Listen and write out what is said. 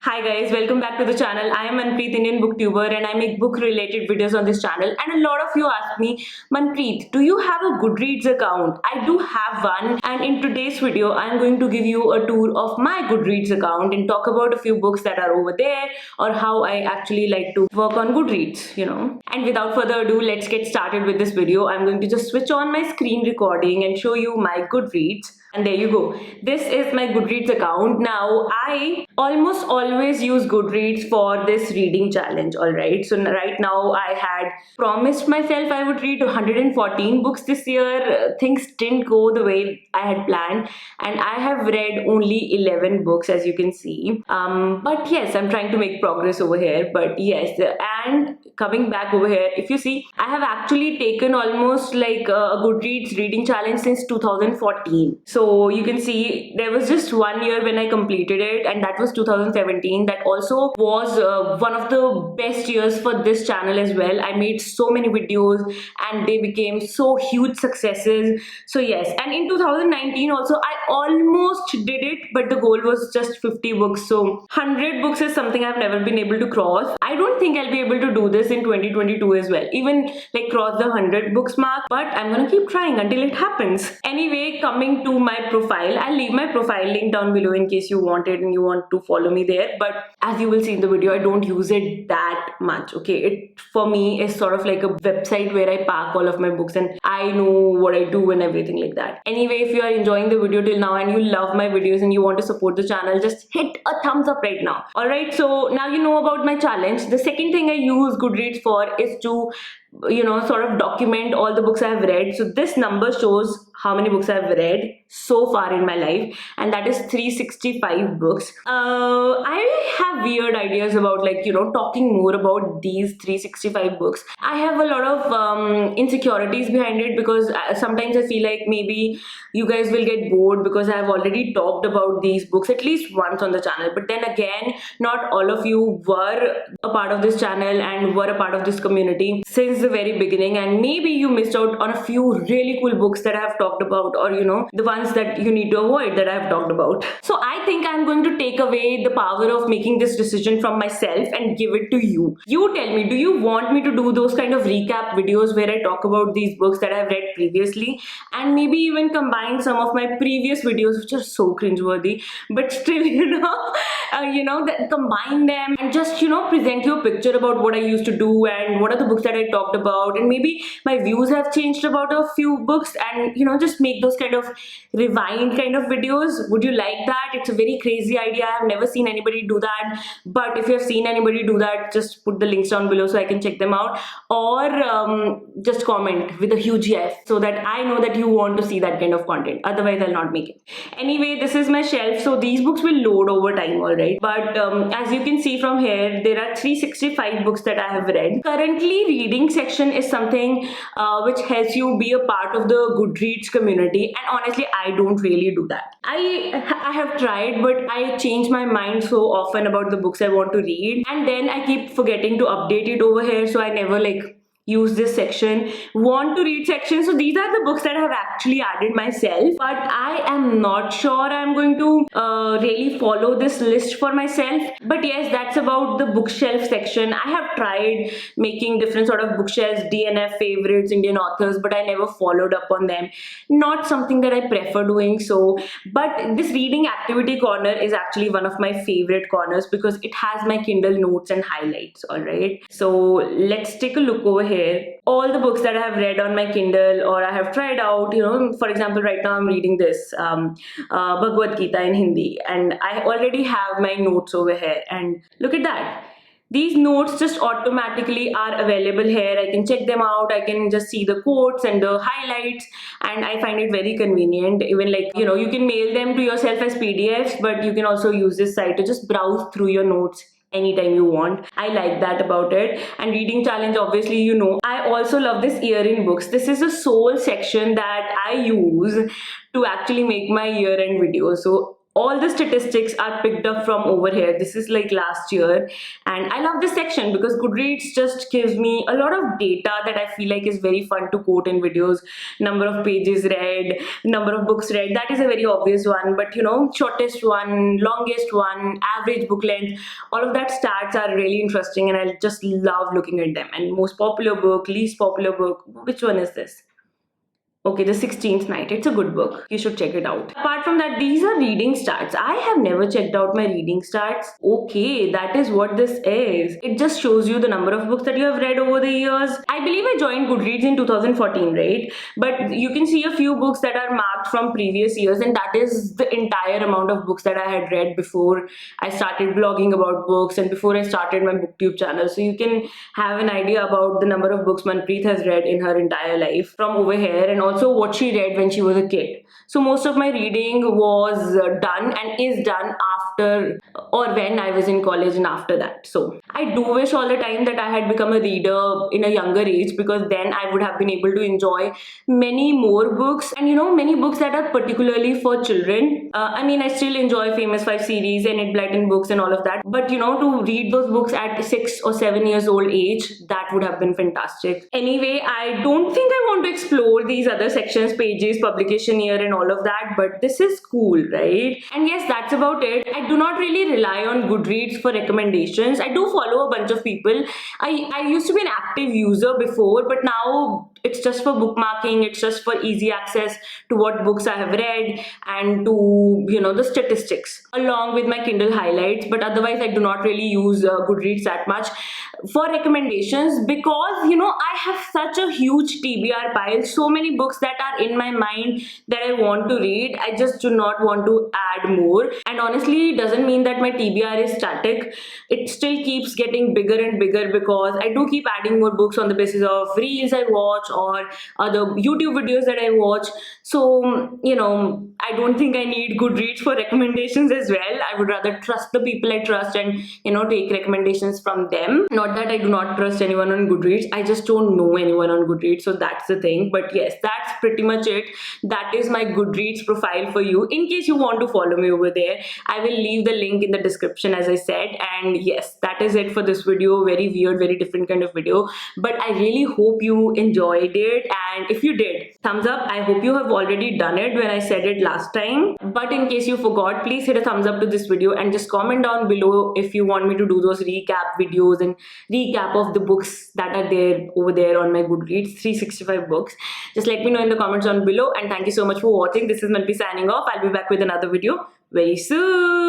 Hi guys, welcome back to the channel. I am Manpreet, Indian Booktuber, and I make book related videos on this channel. And a lot of you ask me, Manpreet, do you have a Goodreads account? I do have one, and in today's video, I'm going to give you a tour of my Goodreads account and talk about a few books that are over there or how I actually like to work on Goodreads. And without further ado, let's get started with this video. I'm going to just switch on my screen recording and show you my Goodreads. And there you go. This is my Goodreads account. Now, I almost always use Goodreads for this reading challenge, alright? So right now, I had promised myself I would read 114 books this year. Things didn't go the way I had planned, and I have read only 11 books, as you can see. But yes, I'm trying to make progress over here. But yes, and coming back over here, if you see, I have actually taken almost like a Goodreads reading challenge since 2014. So you can see there was just 1 year when I completed it, and that was 2017. That also was one of the best years for this channel as well. I made so many videos and they became so huge successes. So yes, and in 2019 also I almost did it, but the goal was just 50 books. So 100 books is something I've never been able to cross. I don't think I'll be able to do this in 2022 as well, even like cross the 100 books mark, but I'm gonna keep trying until it happens. Anyway, coming to my profile, I'll leave my profile link down below in case you want it and you want to follow me there. But as you will see in the video, I don't use it that much. Okay, it for me is sort of like a website where I park all of my books and I know what I do and everything like that. Anyway, if you are enjoying the video till now and you love my videos and you want to support the channel, just hit a thumbs up right now. Alright, so now you know about my challenge. The second thing I use Goodreads for is to sort of document all the books I have read. So this number shows how many books I've read so far in my life, and that is 365 books. I have weird ideas about talking more about these 365 books. I have a lot of insecurities behind it because sometimes I feel like maybe you guys will get bored because I have already talked about these books at least once on the channel. But then again, not all of you were a part of this channel and were a part of this community since the very beginning, and maybe you missed out on a few really cool books that I have talked about, or the ones that you need to avoid that I have talked about. So I think I'm going to take away the power of making this decision from myself and give it to you. You tell me, do you want me to do those kind of recap videos where I talk about these books that I've read previously, and maybe even combine some of my previous videos which are so cringeworthy, but still that combine them and just present you a picture about what I used to do and what are the books that I talked about, and maybe my views have changed about a few books, and just make those kind of rewind kind of videos. Would you like that? It's a very crazy idea. I have never seen anybody do that, but if you have seen anybody do that, just put the links down below so I can check them out, or just comment with a huge yes so that I know that you want to see that kind of content. Otherwise I'll not make it. Anyway, this is my shelf, so these books will load over time, alright? But as you can see from here, there are 365 books that I have read. Currently, reading section is something which helps you be a part of the Goodreads community, and honestly I don't really do that. I have tried, but I change my mind so often about the books I want to read, and then I keep forgetting to update it over here, so I never use this section, want to read section. So these are the books that I have actually added myself, but I am not sure I'm going to really follow this list for myself. But yes, that's about the bookshelf section. I have tried making different sort of bookshelves, DNF favorites, Indian authors, but I never followed up on them. Not something that I prefer doing. So, but this reading activity corner is actually one of my favorite corners because it has my Kindle notes and highlights. All right, so let's take a look over here. All the books that I have read on my Kindle or I have tried out, for example, right now I'm reading this Bhagavad Gita in Hindi, and I already have my notes over here, and look at that. These notes just automatically are available here. I can check them out. I can just see the quotes and the highlights, and I find it very convenient. Even you can mail them to yourself as PDFs, but you can also use this site to just browse through your notes anytime you want. I like that about it. And reading challenge, obviously I also love this year-end books. This is a sole section that I use to actually make my year-end videos. So all the statistics are picked up from over here. This is like last year, and I love this section because Goodreads just gives me a lot of data that I feel like is very fun to quote in videos. Number of pages read, number of books read, that is a very obvious one, but shortest one, longest one, average book length, all of that stats are really interesting, and I just love looking at them. And most popular book, least popular book, which one is this? Okay, The 16th Night. It's a good book. You should check it out. Apart from that, these are reading stats. I have never checked out my reading stats. Okay, that is what this is. It just shows you the number of books that you have read over the years. I believe I joined Goodreads in 2014, right? But you can see a few books that are marked from previous years, and that is the entire amount of books that I had read before I started blogging about books and before I started my Booktube channel. So you can have an idea about the number of books Manpreet has read in her entire life from over here, and also what she read when she was a kid. So most of my reading was done and is done after or when I was in college and after that. So I do wish all the time that I had become a reader in a younger age, because then I would have been able to enjoy many more books, and many books that are particularly for children. I still enjoy Famous 5 series and Ed Blyton books and all of that, but to read those books at 6 or 7 years old age, that would have been fantastic. Anyway, I don't think I want to explore these other sections, pages, publication year and all of that, but this is cool, right? And yes, that's about it. I do not really rely on Goodreads for recommendations. I do follow a bunch of people. I used to be an active user before, but now it's just for bookmarking. It's just for easy access to what books I have read and to the statistics along with my Kindle highlights. But otherwise I do not really use Goodreads that much for recommendations, because I have such a huge TBR pile, so many books that are in my mind that I want to read. I just do not want to add more, and honestly it doesn't mean that my TBR is static. It still keeps getting bigger and bigger, because I do keep adding more books on the basis of reels I watch or other YouTube videos that I watch. So I don't think I need Goodreads for recommendations as well. I would rather trust the people I trust and take recommendations from them. Not that I do not trust anyone on Goodreads, I just don't know anyone on Goodreads, so that's the thing. But yes, that's pretty much it. That is my Goodreads profile for you. In case you want to follow me over there, I will leave the link in the description, as I said. And yes, that is it for this video. Very weird, very different kind of video, but I really hope you enjoyed it, and if you did, thumbs up. I hope you have already done it when I said it last time, but in case you forgot, please hit a thumbs up to this video and just comment down below if you want me to do those recap videos and recap of the books that are there over there on my Goodreads, 365 books. Just let me know in the comments down below, and thank you so much for watching. This is Manpreet signing off. I'll be back with another video very soon.